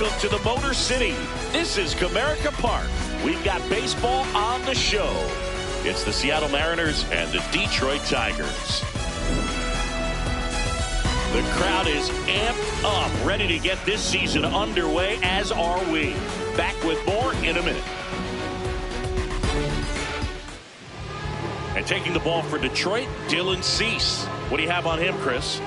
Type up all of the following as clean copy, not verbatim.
Welcome to the Motor City. This is Comerica Park. We've got baseball on the show. It's the Seattle Mariners and the Detroit Tigers. The crowd is amped up, ready to get this season underway, as are we. Back with more in a minute. And taking the ball for Detroit, Dylan Cease. What do you have on him, Chris?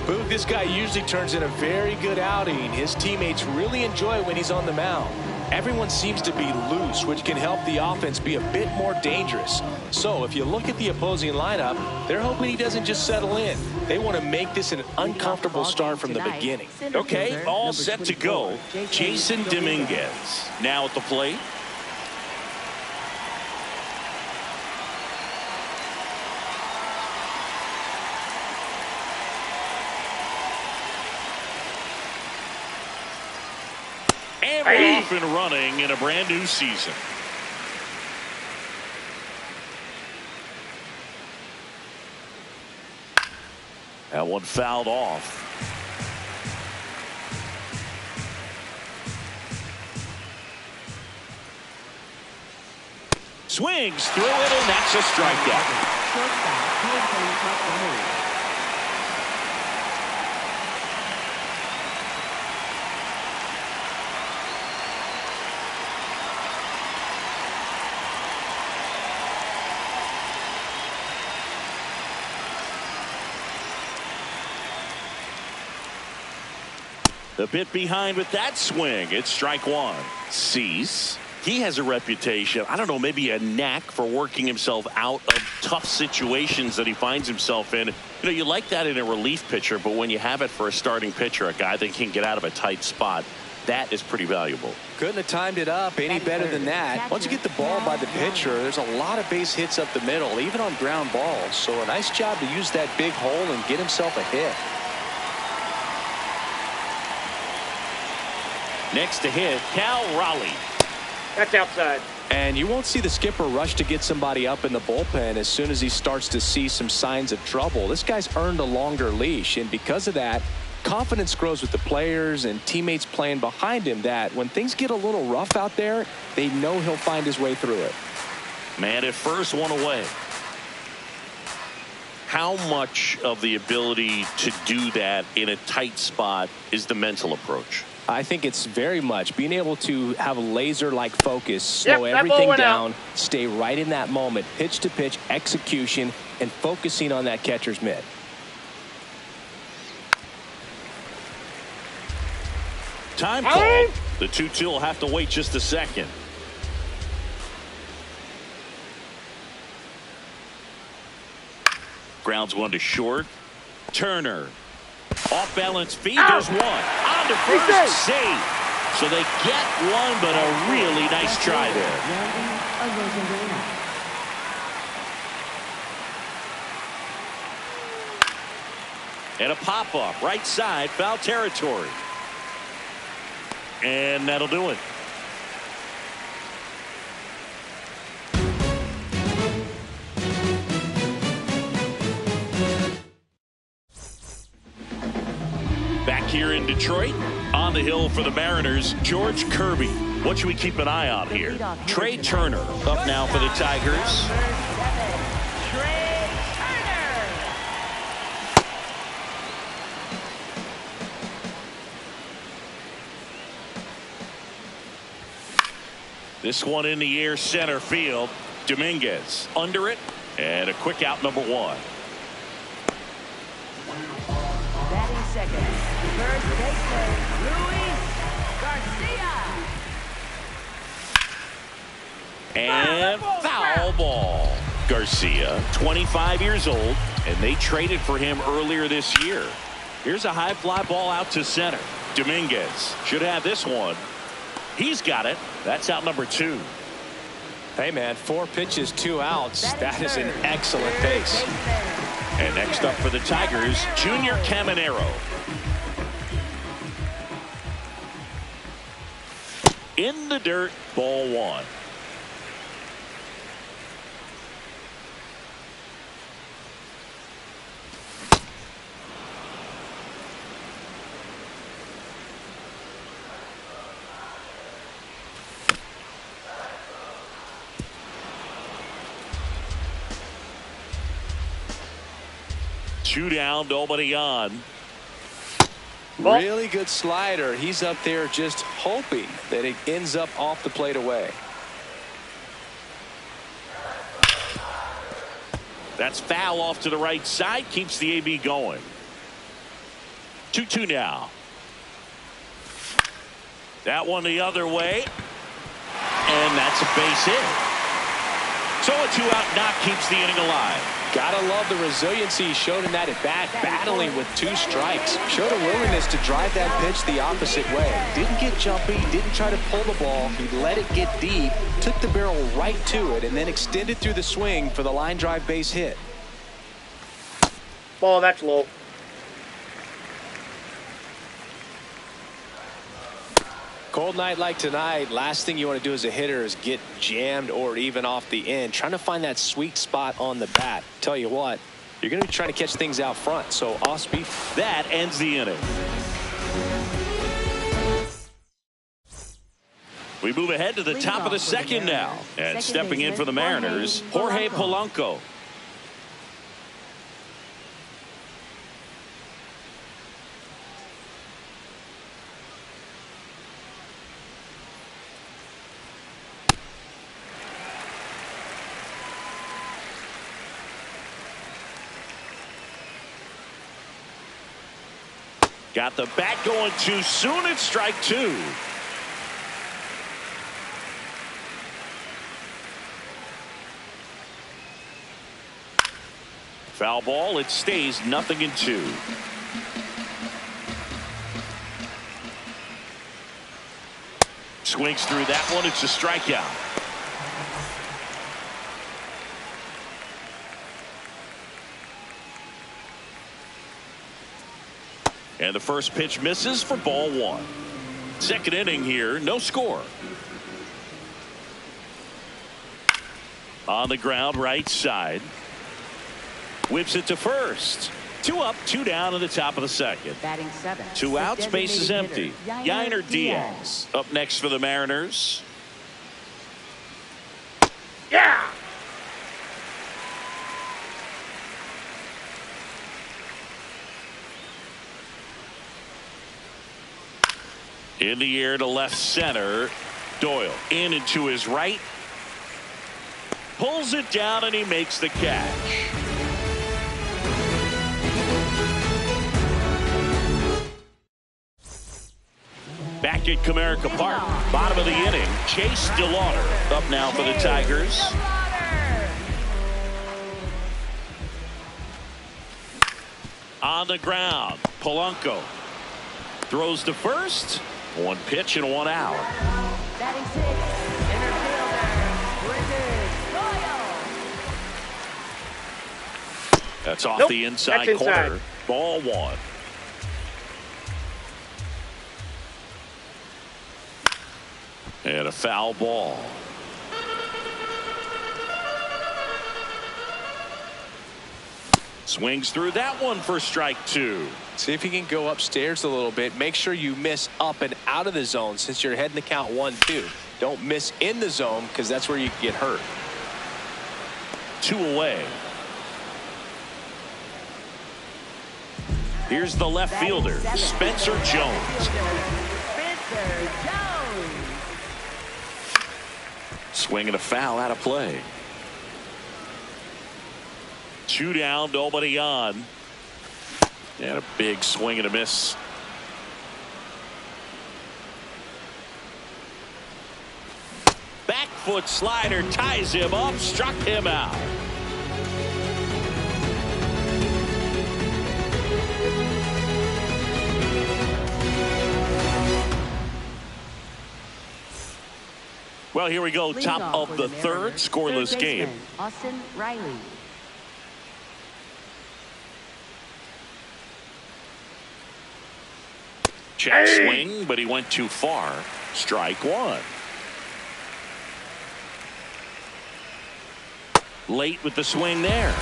Boog, this guy usually turns in a very good outing. His teammates really enjoy when he's on the mound. Everyone seems to be loose, which can help the offense be a bit more dangerous. So if you look at the opposing lineup, they're hoping he doesn't just settle in. They want to make this an uncomfortable start from the beginning. Okay, all set to go. Jason Dominguez now at the plate. And we're off and running in a brand new season. That one fouled off. Swings through it, and that's a strikeout. The bit behind with that swing. It's strike one. Cease. He has a reputation, I don't know, maybe a knack for working himself out of tough situations that he finds himself in. You know, you like that in a relief pitcher, but when you have it for a starting pitcher, a guy that can get out of a tight spot, that is pretty valuable. Couldn't have timed it up any better than that. Once you get the ball by the pitcher, there's a lot of base hits up the middle, even on ground balls. So a nice job to use that big hole and get himself a hit. Next to hit, Cal Raleigh. That's outside. And you won't see the skipper rush to get somebody up in the bullpen as soon as he starts to see some signs of trouble. This guy's earned a longer leash, and because of that, confidence grows with the players and teammates playing behind him, that when things get a little rough out there, they know he'll find his way through it. Man at first, one away. How much of the ability to do that in a tight spot is the mental approach? I think it's very much being able to have a laser-like focus, slow everything down, stay right in that moment, pitch-to-pitch execution, and focusing on that catcher's mitt. Time call. The 2-2 will have to wait just a second. Grounds one to short. Turner. Off balance feed. There's one. On to first. Save. So they get one, but a really nice try there. And a pop-up. Right side. Foul territory. And that'll do it. Back here in Detroit, on the hill for the Mariners, George Kirby. What should we keep an eye on here? Trey Turner up now for the Tigers. This one in the air, center field. Dominguez under it, and a quick out, number one. Batting second, first baseman, Luis Garcia. And foul ball. Garcia, 25 years old, and they traded for him earlier this year. Here's a high fly ball out to center. Dominguez should have this one. He's got it. That's out number two. Hey, man, 4 pitches, 2 outs. That is an excellent pace. And next up for the Tigers, Junior Caminero. In the dirt, ball one. 2 down, nobody on. Really good slider. He's up there just hoping that it ends up off the plate away. That's foul off to the right side. Keeps the AB going. 2-2 now. That one the other way. And that's a base hit. So a 2-out knock keeps the inning alive. Gotta love the resiliency he showed in that at bat, battling with 2 strikes. Showed a willingness to drive that pitch the opposite way. Didn't get jumpy, didn't try to pull the ball. He let it get deep, took the barrel right to it, and then extended through the swing for the line drive base hit. Ball, that's low. Cold night like tonight, last thing you want to do as a hitter is get jammed or even off the end. Trying to find that sweet spot on the bat. Tell you what, you're going to be trying to catch things out front. So off speed. That ends the inning. We move ahead to the top of the second now. And stepping in for the Mariners, Jorge Polanco. Got the bat going too soon. It's strike 2. Foul ball. It stays 0-2. Swings through that one. It's a strikeout. And the first pitch misses for ball 1. Second inning here, no score. On the ground, right side. Whips it to first. 2 up, 2 down in the top of the second. Batting 7. 2 outs, base is Designated empty. hitter, Yainer Diaz up next for the Mariners. Yeah! In the air to left center. Doyle in and to his right. Pulls it down and he makes the catch. Back at Comerica Park, bottom of the inning, Chase DeLauder up now for the Tigers. On the ground, Polanco throws to first. 1 pitch and 1 out. Batting 6, center fielder, Brendan Doyle. That's off Nope, the inside that's inside. corner. Ball 1. And a foul ball. Swings through that one for strike 2. See if you can go upstairs a little bit. Make sure you miss up and out of the zone since you're heading the count 1-2. Don't miss in the zone because that's where you can get hurt. 2 away. Here's the left fielder, Spencer Jones. Spencer Jones. Swinging a foul out of play. 2 down, nobody on. And a big swing and a miss. Back foot slider ties him up, struck him out. Well, here we go. Leading Top off of for the third, Mariners, scoreless third game. baseman, Austin Riley. Check swing, but he went too far. Strike 1. Late with the swing there.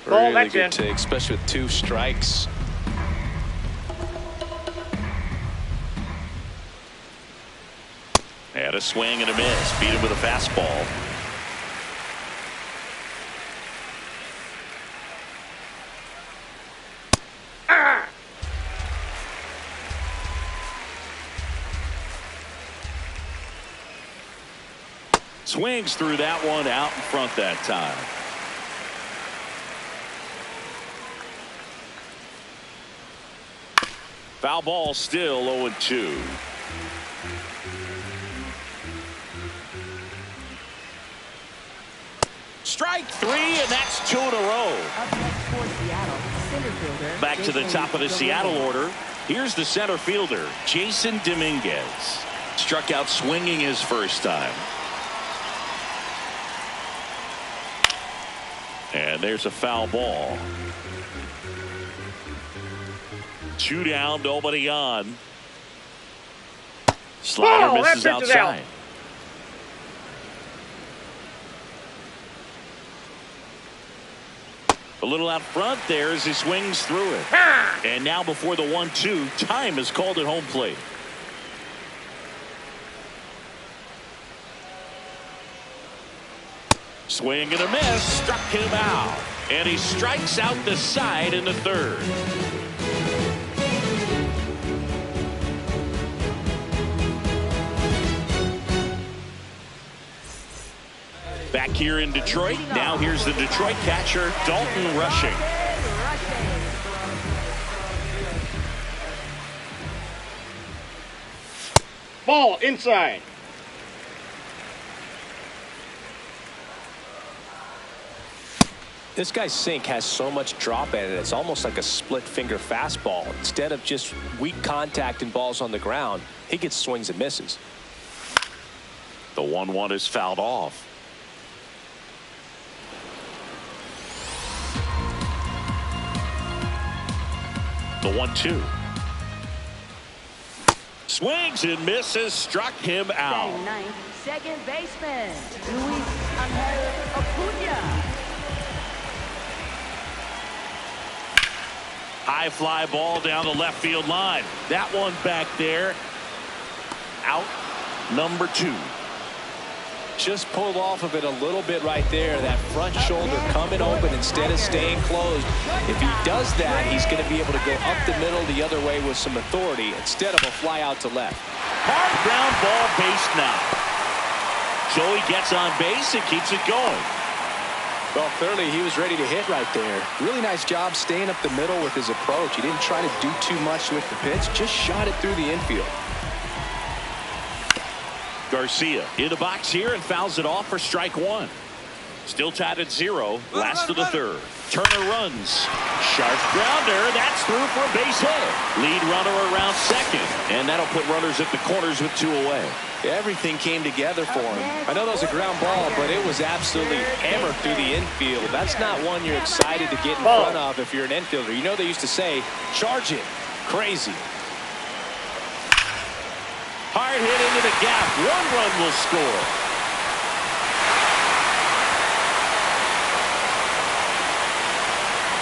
Ball, Really that's good in. take, especially with 2 strikes. And a swing and a miss. Beat him with a fastball. Swings through that one out in front that time. Foul ball, still 0-2. Strike three, and that's 2 in a row. Up next for Seattle, center fielder. Back to the top of the Seattle order. Here's the center fielder, Jason Dominguez. Struck out swinging his first time. And there's a foul ball. 2 down, nobody on. Slider misses outside. A little out front there as he swings through it. And now before the 1-2, time is called at home plate. Swing and a miss, struck him out. And he strikes out the side in the third. Back here in Detroit, now here's the Detroit catcher, Dalton Rushing. Ball inside. This guy's sink has so much drop in it. It's almost like a split finger fastball. Instead of just weak contact and balls on the ground, he gets swings and misses. The 1-1 is fouled off. The 1-2. Swings and misses, struck him out. Batting ninth, second baseman, Luis Angel Acuna. High fly ball down the left field line. That one back there. Out number 2. Just pulled off of it a little bit right there. That front shoulder coming open instead of staying closed. If he does that, he's going to be able to go up the middle the other way with some authority instead of a fly out to left. Hard ground ball, base now. Joey gets on base and keeps it going. Well, clearly he was ready to hit right there. Really nice job staying up the middle with his approach. He didn't try to do too much with the pitch, just shot it through the infield. Garcia in the box here and fouls it off for strike 1. Still tied at 0. Last of the third. Turner runs. Sharp grounder. That's through for a base hit. Lead runner around second. And that'll put runners at the corners with 2 away. Everything came together for him. I know that was a ground ball, but it was absolutely hammered through the infield. That's not one you're excited to get in front of if you're an infielder. You know they used to say, charge it. Crazy. Hard hit into the gap. 1 run will score.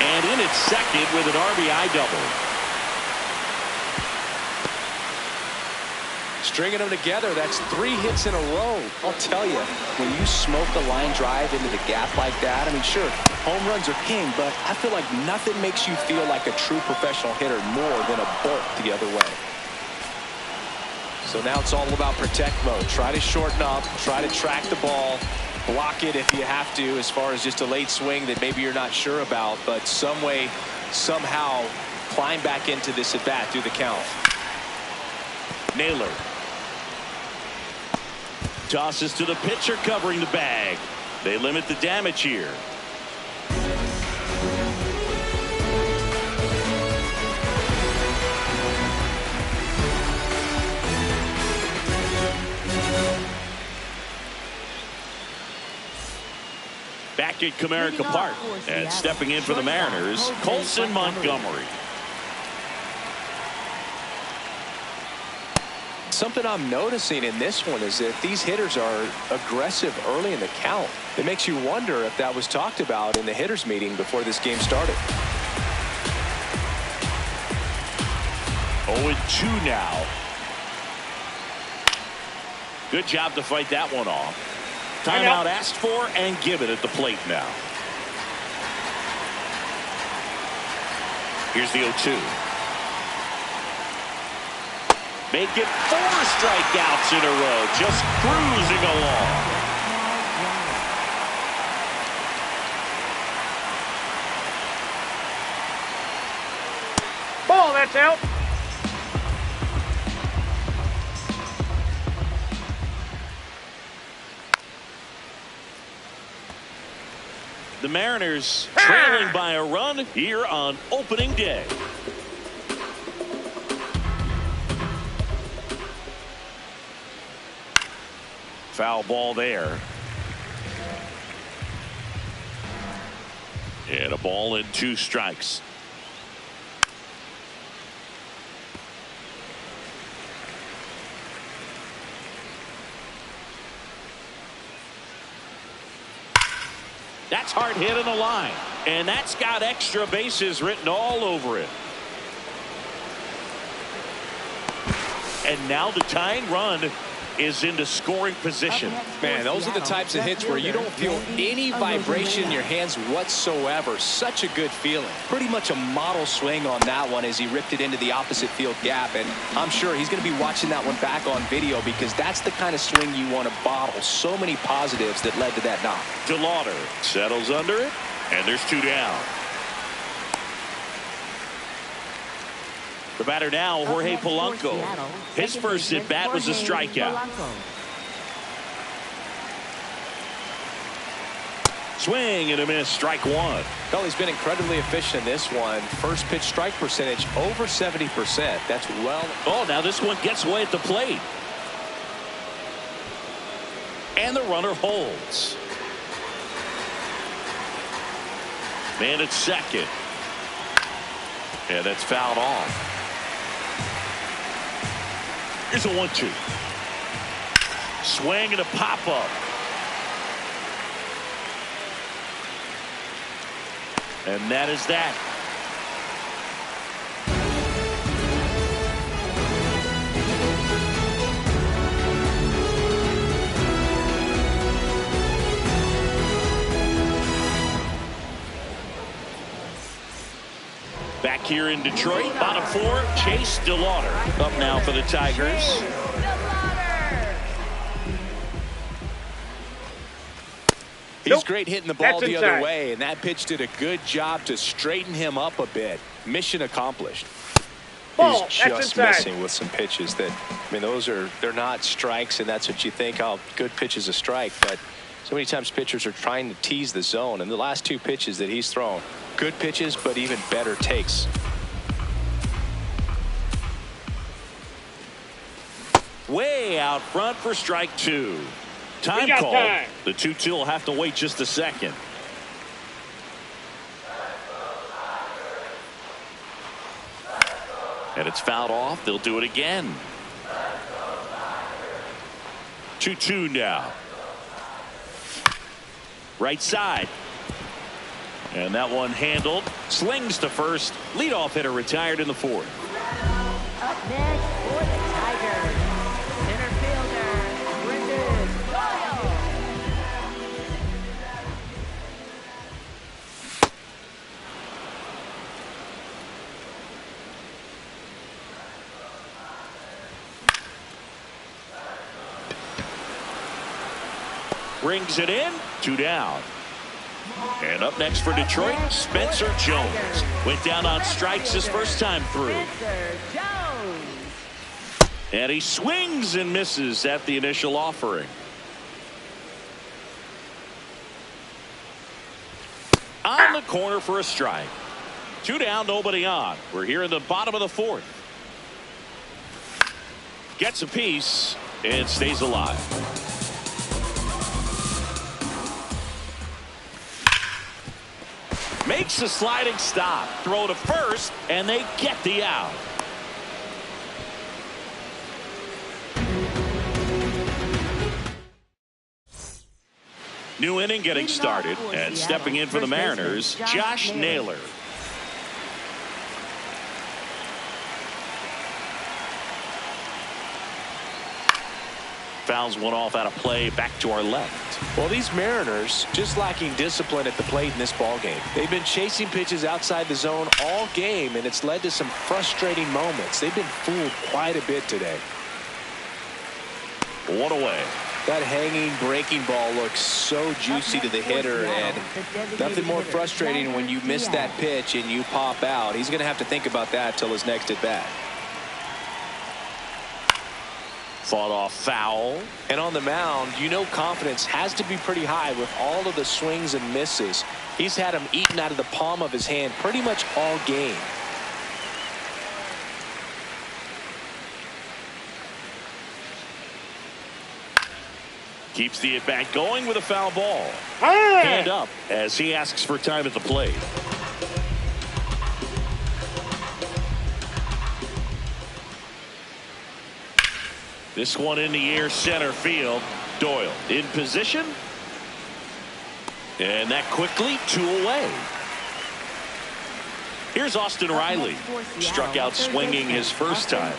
And in at second with an RBI double. Stringing them together, that's 3 hits in a row. I'll tell you, when you smoke a line drive into the gap like that, I mean, sure, home runs are king, but I feel like nothing makes you feel like a true professional hitter more than a bolt the other way. So now it's all about protect mode. Try to shorten up, try to track the ball, block it if you have to, as far as just a late swing that maybe you're not sure about, but some way, somehow climb back into this at bat through the count. Naylor tosses to the pitcher covering the bag. They limit the damage here. Back at Comerica Park, and stepping in for the Mariners, Colson Montgomery. Something I'm noticing in this one is that these hitters are aggressive early in the count. It makes you wonder if that was talked about in the hitters meeting before this game started. 0-2 now. Good job to fight that one off. Timeout asked for and given at the plate now. Here's the 0-2. Make it 4 strikeouts in a row, just cruising along. Ball, that's out. The Mariners trailing by a run here on opening day. Foul ball there. And a ball and 2 strikes. That's hard hit in the line. And that's got extra bases written all over it. And now the tying run is into scoring position. Man, those are the types of hits where you don't feel any vibration in your hands whatsoever. Such a good feeling. Pretty much a model swing on that one as he ripped it into the opposite field gap. And I'm sure he's going to be watching that one back on video because that's the kind of swing you want to bottle. So many positives that led to that knock. DeLauder settles under it, and there's 2 down. The batter now, Jorge Polanco. His first at bat was a strikeout. Swing and a miss, strike 1. Well, he's been incredibly efficient in this one. First pitch strike percentage over 70%. That's well. Oh, now this one gets away at the plate. And the runner holds. Man at second. And that's fouled off. Here's a 1-2. Swing and a pop-up. And that is that. Back here in Detroit, bottom 4, Chase DeLauder up now for the Tigers. He's great hitting the ball the other way, and that pitch did a good job to straighten him up a bit. Mission accomplished. Ball, He's just missing with some pitches that, I mean, they're not strikes, and that's what you think, oh, good pitch is a strike, but so many times pitchers are trying to tease the zone, and the last 2 pitches that he's thrown, good pitches, but even better takes. Way out front for strike 2. Time call. Time. The 2-2 will have to wait just a second. And it's fouled off. They'll do it again. 2-2 now. Right side. And that one handled. Slings to first. Leadoff hitter retired in the 4th. Up next for the Tigers, center fielder Brendan Doyle. Brings it in. 2 down. And up next for Detroit, Spencer Jones. Went down on strikes his first time through. Spencer Jones. And he swings and misses at the initial offering. On the corner for a strike. 2 down, nobody on. We're here in the bottom of the 4th. Gets a piece and stays alive. Makes a sliding stop. Throw to first, and they get the out. New inning getting started, and stepping in for the Mariners, Josh Naylor. fouls one off out of play back to our left. Well, these Mariners just lacking discipline at the plate in this ball game. They've been chasing pitches outside the zone all game, and it's led to some frustrating moments. They've been fooled quite a bit today. One away. That hanging breaking ball looks so juicy to the hitter, and nothing more frustrating when you miss that pitch and you pop out. He's going to have to think about that till his next at bat. Fought off foul. And on the mound, you know confidence has to be pretty high with all of the swings and misses. He's had them eaten out of the palm of his hand pretty much all game. Keeps the at-bat going with a foul ball. Hand up as he asks for time at the plate. This one in the air, center field. Doyle in position. And that quickly, 2 away. Here's Austin Riley. Struck out swinging his first time.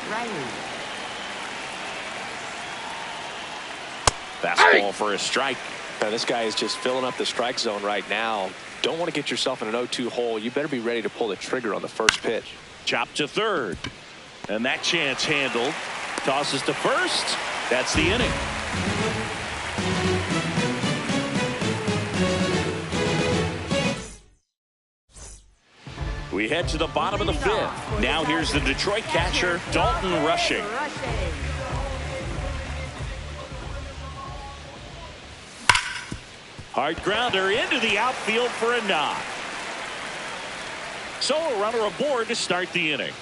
Fastball for a strike. Now, this guy is just filling up the strike zone right now. Don't want to get yourself in an 0-2 hole. You better be ready to pull the trigger on the first pitch. Chop to third. And that chance handled. Tosses to first. That's the inning. We head to the bottom of the 5th. Now here's the Detroit catcher, Dalton Rushing. Hard grounder into the outfield for a knock. So a runner aboard to start the inning.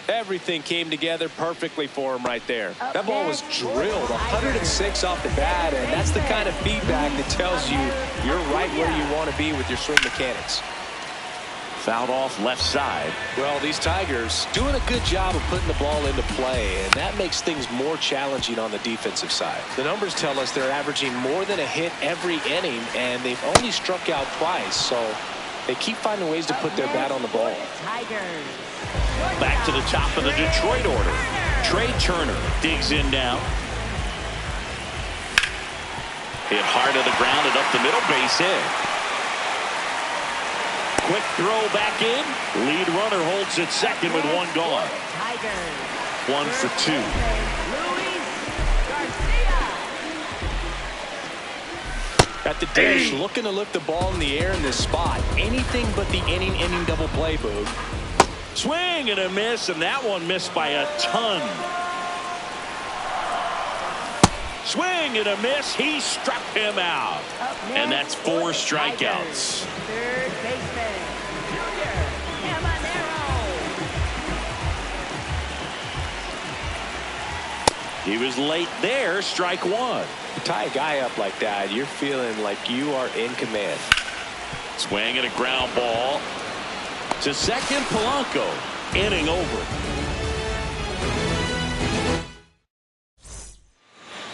Everything came together perfectly for him right there. That ball was drilled 106 off the bat, and that's the kind of feedback that tells you you're right where you want to be with your swing mechanics. Fouled off left side. Well, these Tigers doing a good job of putting the ball into play, and that makes things more challenging on the defensive side. The numbers tell us they're averaging more than a hit every inning, and they've only struck out twice, so they keep finding ways to put their bat on the ball. Back to the top of the Detroit order. Trey Turner digs in now. Hit hard to the ground and up the middle, base hit. Quick throw back in. Lead runner holds at second with 1 gone. 1 for 2. At the dish, looking to lift the ball in the air in this spot. Anything but the inning double play, Boog. Swing and a miss, and that one missed by a ton. Swing and a miss. He struck him out. And that's 4 strikeouts. Third baseman, Junior Caminero. He was late there. Strike 1. You tie a guy up like that, you're feeling like you are in command. Swing and a ground ball. To second, Polanco. Inning over.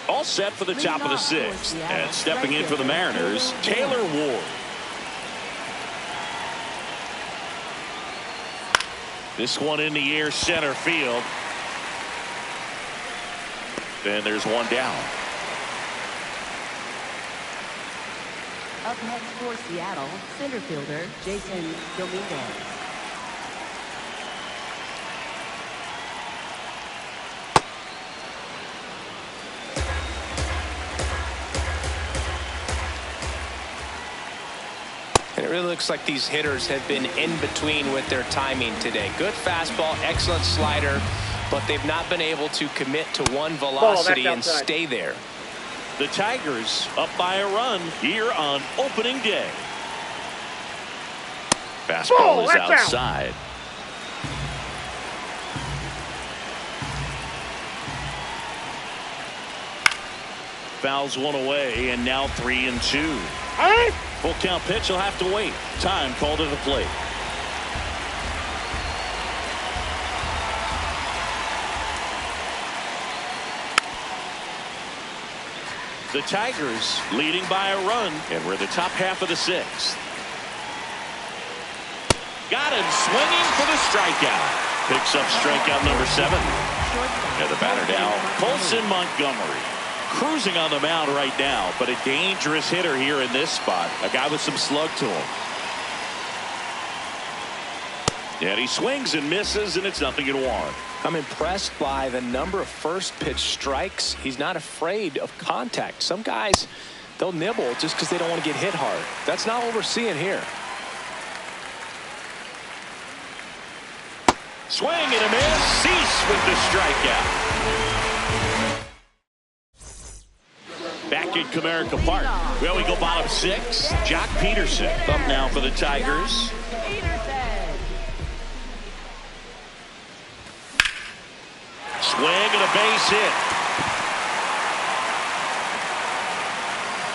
All set for the top of the 6th. And stepping in for the Mariners, Taylor Ward. This one in the air, center field. And there's one down. Up next for Seattle, center fielder Jason Dominguez. And it really looks like these hitters have been in between with their timing today. Good fastball, excellent slider, but they've not been able to commit to one velocity and stay there. The Tigers up by a run here on opening day. Fastball is outside. Fouls one away, and now 3-2. Full count pitch. He'll have to wait. Time called to the plate. The Tigers leading by a run, and we're the top half of the 6th. Got him swinging for the strikeout. Picks up strikeout number 7. Yeah, the batter now, Colson Montgomery. Cruising on the mound right now, but a dangerous hitter here in this spot. A guy with some slug to him. And he swings and misses, and it's 0-1. I'm impressed by the number of first pitch strikes. He's not afraid of contact. Some guys, they'll nibble just because they don't want to get hit hard. That's not what we're seeing here. Swing and a miss. Cease with the strikeout. Back in Comerica Park. Well, we go bottom 6. Jock Peterson up now for the Tigers. Swing and a base hit.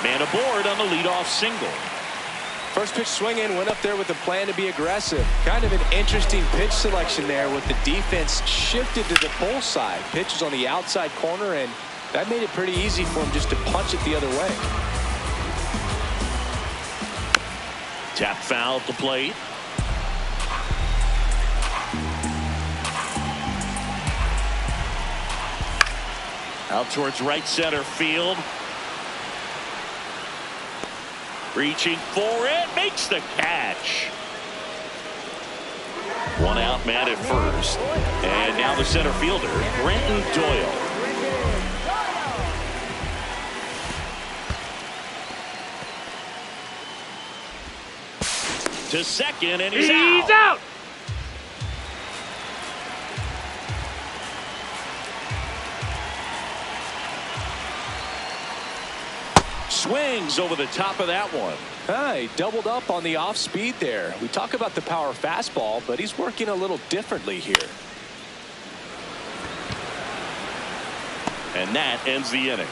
Man aboard on the leadoff single. First pitch swing in, went up there with a plan to be aggressive. Kind of an interesting pitch selection there with the defense shifted to the pull side. Pitch was on the outside corner, and that made it pretty easy for him just to punch it the other way. Tap foul at the plate. Out towards right center field. Reaching for it, makes the catch. One out, man at first. And now the center fielder, Brenton Doyle. To second, and he's out. Swings over the top of that one. He doubled up on the off speed there. We talk about the power fastball, but he's working a little differently here. And that ends the inning.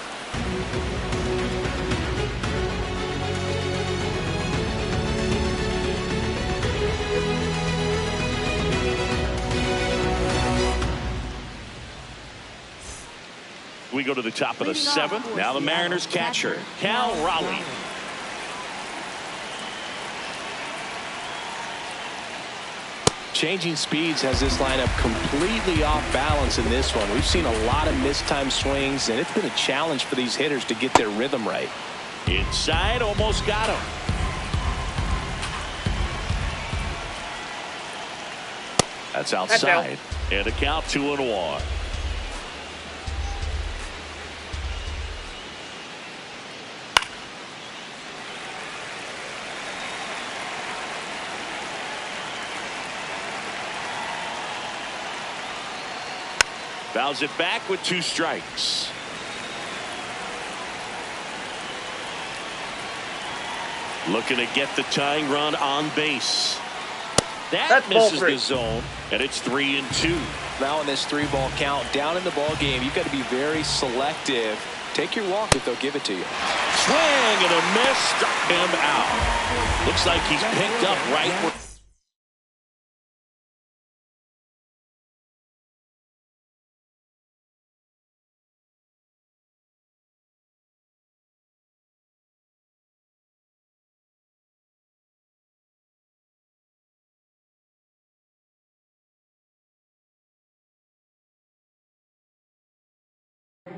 We go to the top of the 7th. Now the Mariners catcher, Cal Raleigh. Changing speeds has this lineup completely off balance in this one. We've seen a lot of mistimed swings, and it's been a challenge for these hitters to get their rhythm right. Inside, almost got him. That's outside. And a count 2-1. Fouls it back with 2 strikes. Looking to get the tying run on base. That misses the zone, and it's 3-2. Now in this 3-ball count, down in the ball game, you've got to be very selective. Take your walk if they'll give it to you. Swing and a miss, struck him out. Looks like he's picked up right where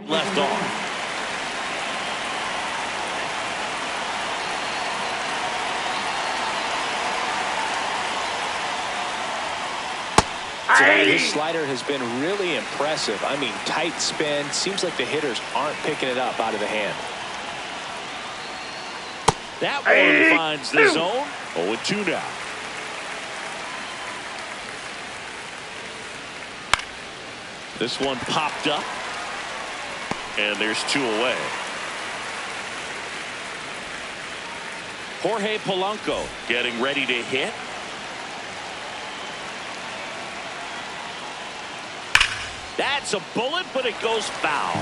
left off. Today, his slider has been really impressive. I mean, tight spin. Seems like the hitters aren't picking it up out of the hand. That one finds the zone. 0-2 now. This one popped up. And there's 2 away. Jorge Polanco getting ready to hit. That's a bullet, but it goes foul.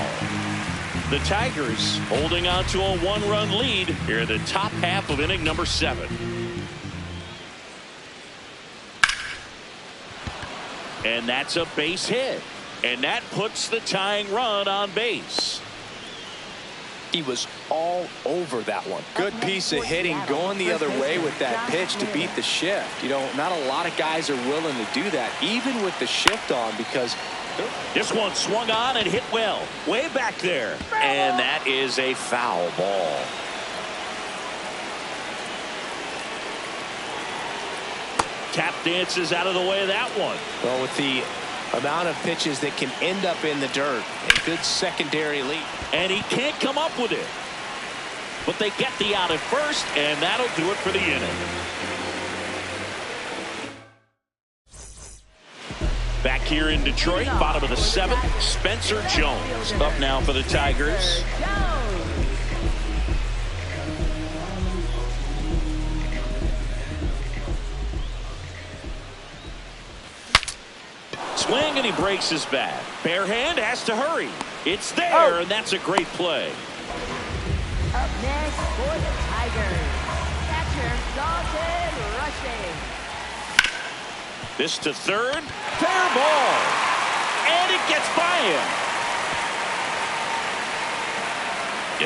The Tigers holding on to a 1-run lead here in the top half of inning number 7. And that's a base hit. And that puts the tying run on base. He was all over that one. Good piece of hitting, going the other way with that pitch to beat the shift. You know, not a lot of guys are willing to do that, even with the shift on, because This one swung on and hit well. Way back there. And that is a foul ball. Tap dances out of the way of that one. Well, with the amount of pitches that can end up in the dirt, a good secondary lead. And he can't come up with it. But they get the out at first, and that'll do it for the inning. Back here in Detroit, bottom of the 7th, Spencer Jones up now for the Tigers. Swing, and he breaks his bat. Bare hand has to hurry. It's there, and that's a great play. Up next for the Tigers, catcher Dalton Rushing. This to third. Fair ball. And it gets by him.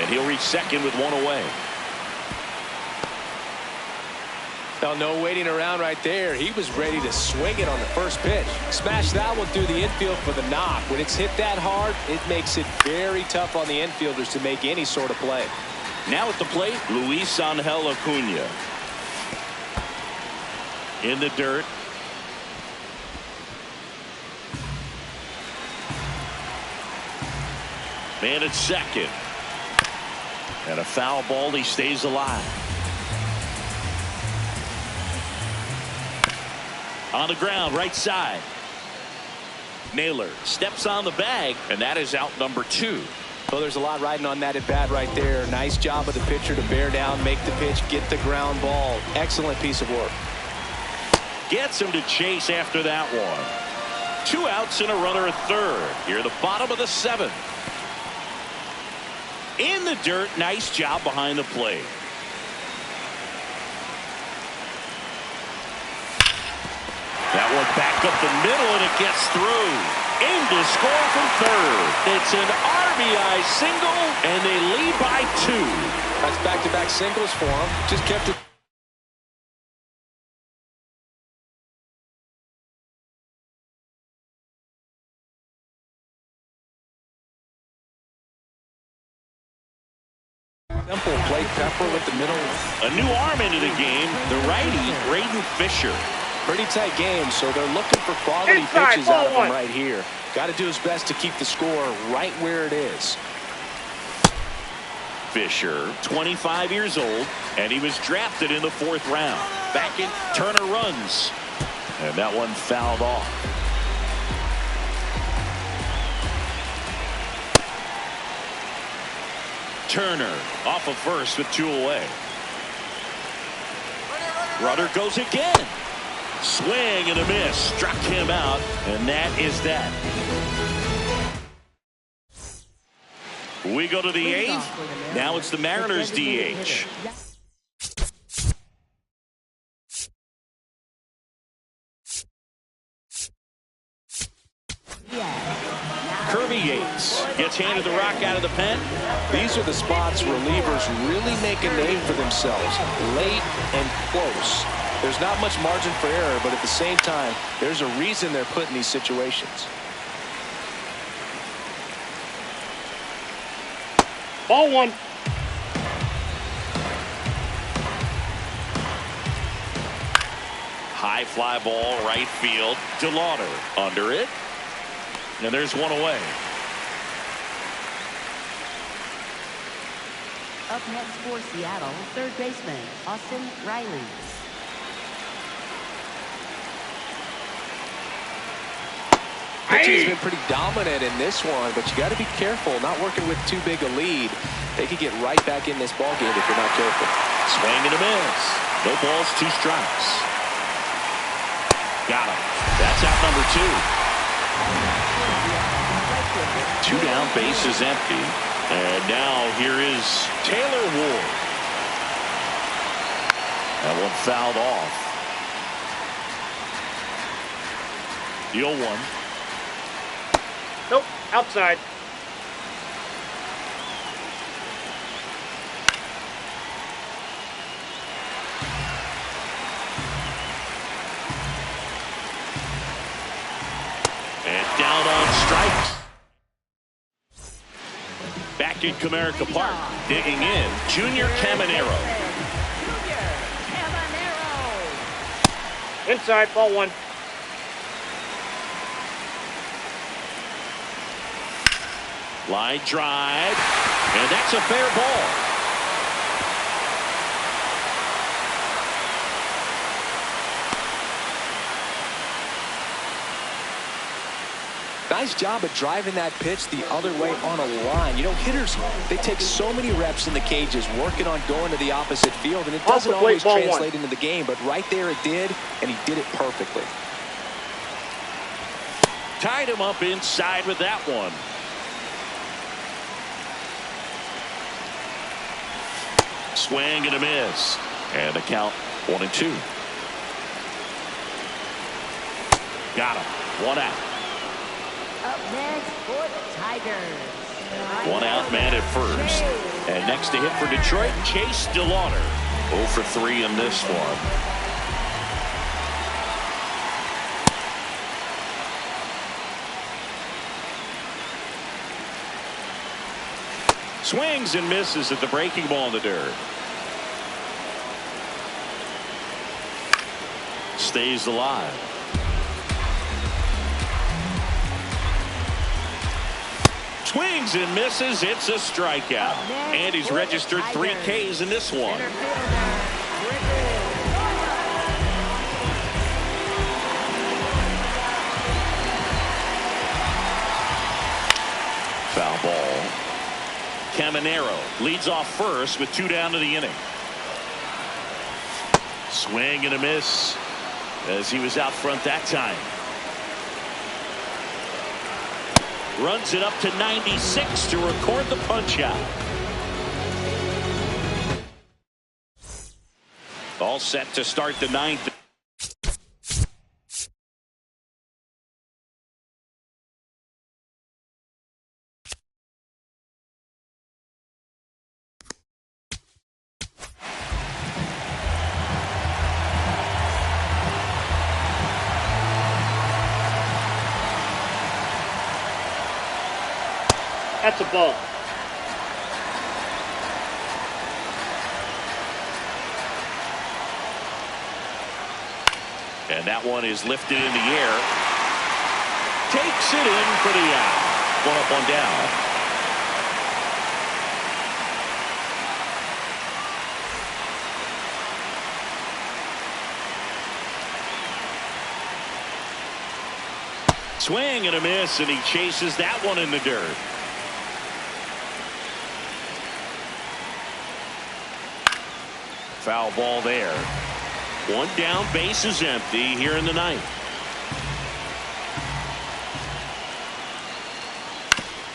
And he'll reach second with one away. Now, no waiting around right there. He was ready to swing it on the first pitch. Smash that one through the infield for the knock. When it's hit that hard, it makes it very tough on the infielders to make any sort of play. Now at the plate, Luis Angel Acuna. In the dirt. Man at second. And a foul ball. He stays alive. On the ground, right side. Naylor steps on the bag, and that is out number 2. Well, there's a lot riding on that at bat right there. Nice job of the pitcher to bear down, make the pitch, get the ground ball. Excellent piece of work. Gets him to chase after that one. 2 outs and a runner at third. Here at the bottom of the 7th. In the dirt, nice job behind the plate. That one back up the middle, and it gets through. In to score from third. It's an RBI single, and they lead by 2. That's back-to-back singles for him. Just kept it. Simple plate pepper with the middle. A new arm into the game, the righty, Braden Fisher. Pretty tight game, so they're looking for quality Inside, pitches out of ball him one. right here. Got to do his best to keep the score right where it is. Fisher, 25 years old, and he was drafted in the 4th round. Back in, Turner runs. And that one fouled off. Turner off of first with 2 away. Rudder goes again. Swing and a miss. Struck him out, and that is that. We go to the 8th. Now it's the Mariners DH. Kirby Yates gets handed the rock out of the pen. These are the spots relievers really make a name for themselves. Late and close. There's not much margin for error, but at the same time, there's a reason they're put in these situations. Ball 1. High fly ball, right field. DeLauder under it. And there's one away. Up next for Seattle, third baseman Austin Riley. Pitching has been pretty dominant in this one, but you got to be careful, not working with too big a lead. They could get right back in this ball game if you're not careful. Swing and a miss. No balls, 2 strikes. Got him. That's out number 2. 2 down, base is empty. And now here is Taylor Ward. That one fouled off. The 0-1. Nope, outside. And down on strike. Back in Comerica Park, digging in, Junior Caminero. Inside, ball one. Line drive, and that's a fair ball. Nice job of driving that pitch the other way on a line. You know, hitters, they take so many reps in the cages working on going to the opposite field, and it doesn't always translate into the game, but right there it did, and he did it perfectly. Tied him up inside with that one. Swing and a miss. And the count 1-2. Got him. One out. Up next for the Tigers. One out, man at first. And next to hit for Detroit, Chase DeLauder. 0 for 3 in this one. Swings and misses at the breaking ball in the dirt. Stays alive. Swings and misses. It's a strikeout. And he's registered 3 Ks in this one. Foul ball. Caminero leads off first with 2 down to the inning. Swing and a miss as he was out front that time. Runs it up to 96 to record the punch out. All set to start the 9th. That's a ball. And that one is lifted in the air. Takes it in for the out. 1 up, 1 down. Swing and a miss, and he chases that one in the dirt. Foul ball there. 1 down, base is empty here in the 9th.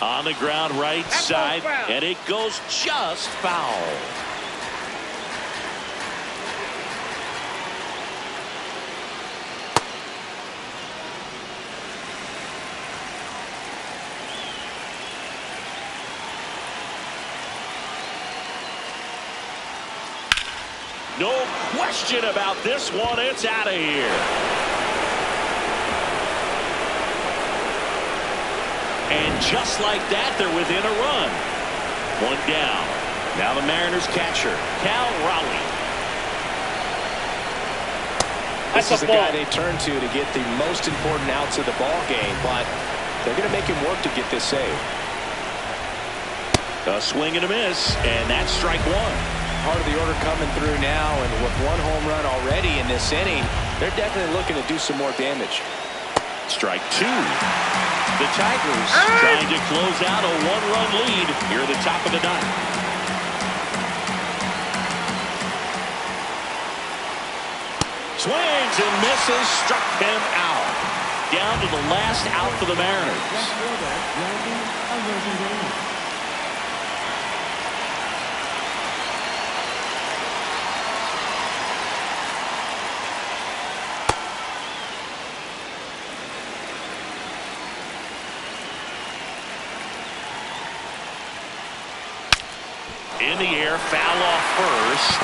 On the ground, right side, and it goes just foul. No question about this one. It's out of here. And just like that, they're within a run. 1 down. Now the Mariners catcher, Cal Raleigh. This is the guy they turn to get the most important outs of the ball game, but they're going to make him work to get this save. A swing and a miss, and that's strike 1. Part of the order coming through now, and with 1 home run already in this inning, they're definitely looking to do some more damage. Strike 2. The Tigers trying to close out a 1-run lead here at the top of the 9th. Swings and misses, struck him out. Down to the last out for the Mariners. In the air, foul off first,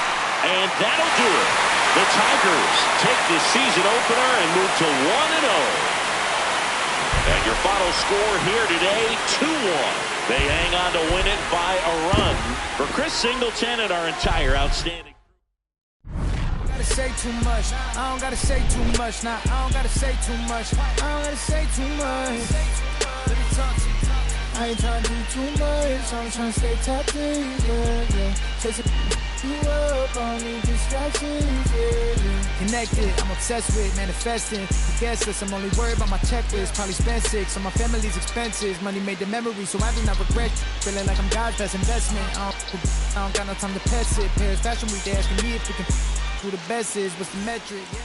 and that'll do it. The Tigers take the season opener and move to 1-0. And your final score here today, 2-1. They hang on to win it by a run. For Chris Singleton and our entire outstanding. Gotta say too much. I don't gotta say too much. Nah, I don't gotta say too much. I don't gotta say too much. Let me talk to you. I ain't trying to do too much. I'm trying to stay top in, yeah. Chasing you up, I don't need distractions, yeah. Connected, I'm obsessed with manifesting. Guess this, I'm only worried about my checklist. Probably spend 6 on my family's expenses. Money made the memory, so I do not regret. Feeling like I'm God's best investment. I don't got no time to pass it. Paris Fashion Week, they asking me if we can who the best is, what's the metric, yeah.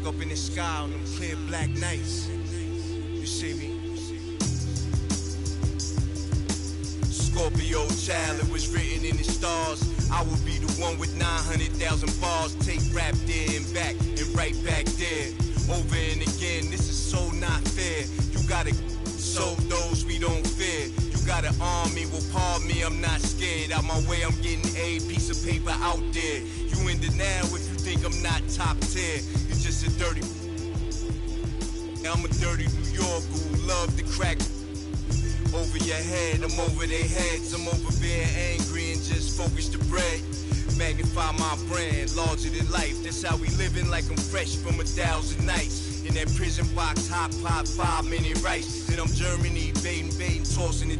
Up in the sky on them clear black nights. You see me? Scorpio child, it was written in the stars. I will be the one with 900,000 bars. Take rap there and back and right back there. Over and again, this is so not fair. You gotta solve those we don't fear. You gotta Got an army, well, pardon me, I'm not scared. Out my way, I'm getting a piece of paper out there. You in denial if you think I'm not top tier. You just a dirty. I'm a dirty New Yorker who love to crack over your head. I'm over their heads. I'm over being angry and just focus the bread. Magnify my brand, larger than life. That's how we living, like I'm fresh from 1,000 nights. In that prison box, hot pot, 5-minute rice. Then I'm Germany, baiting, tossing it.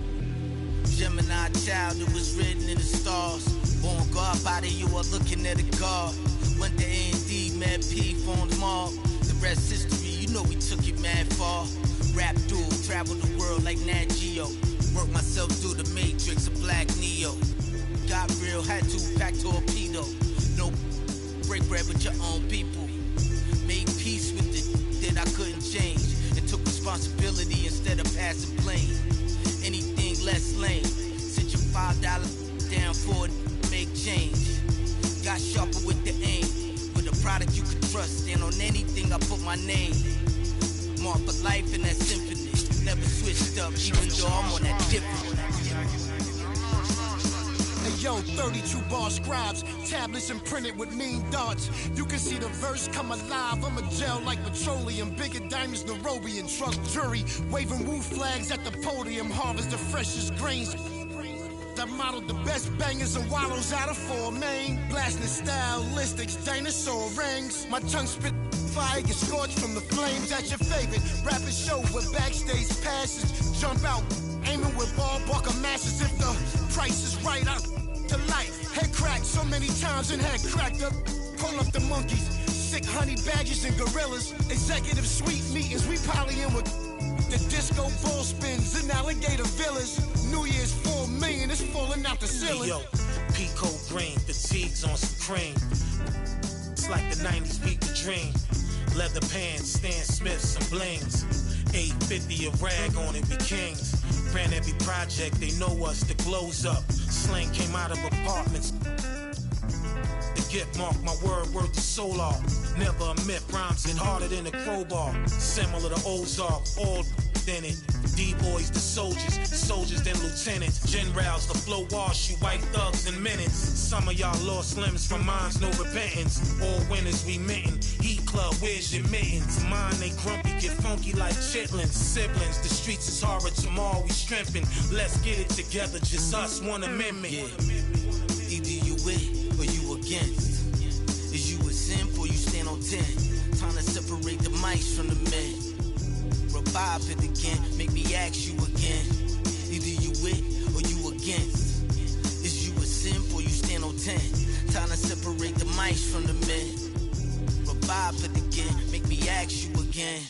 Gemini child, it was written in the stars. Born God body, you are looking at a God. Went to A&D, Mad P, formed Mob. The rest history, you know we took it mad far. Rap duel, travel the world like Nat Geo. Work myself through the matrix of Black Neo. Got real, had to pack torpedo. No break bread with your own people. Made peace with the that I couldn't change. And took responsibility instead of passing blame. Anything less lame. Sit your $5 down for it, make change. Got sharper with the aim. With a product you can trust. And on anything I put my name. Mark for life in that symphony. Never switched up, even though I'm on that different. Hey yo, 32 bar scribes, tablets imprinted with mean darts. You can see the verse come alive. I'm a gel like petroleum, bigger diamonds, Nairobi and truck jury. Waving woo flags at the podium, harvest the freshest grains. I modeled the best bangers and wallows out of 4 main. Blasting stylistics, dinosaur rings. My tongue spit fire, get scorched from the flames. At your favorite rapid show with backstage passes. Jump out, aiming with ball buckle masses. If the price is right, out to life. Head cracked so many times and head cracked up. Pull up the monkeys, sick honey badgers and gorillas. Executive suite meetings, we polying with the disco ball spins in alligator villas. New Year's 4 million, it's falling out the ceiling. Yo, Pico green, fatigues on some cream. It's like the 90s beat the dream. Leather pants, Stan Smiths and blings. 850 a rag on it, we kings. Ran every project, they know us, the glow's up. Slang came out of apartments. The gift mark, my word the solar. Never a myth, rhymes hit harder than a crowbar. Similar to Ozark, all in it. D-boys, the soldiers then lieutenants. Generals, the flow wash, you white thugs in minutes. Some of y'all lost limbs from minds, no repentance. All winners we mitten. Heat club, where's your mittens? Mine, they grumpy, get funky like chitlins. Siblings, the streets is horror, tomorrow we strengthen. Let's get it together, just us, one amendment. Yeah. Either you with or you against. Is you a simp or you stand on 10? Time to separate the mice from the men. Revive it again, make me ask you again. Either you with or you against. Is you a simp or you stand on 10? Time to separate the mice from the men. Revive it again, make me ask you again.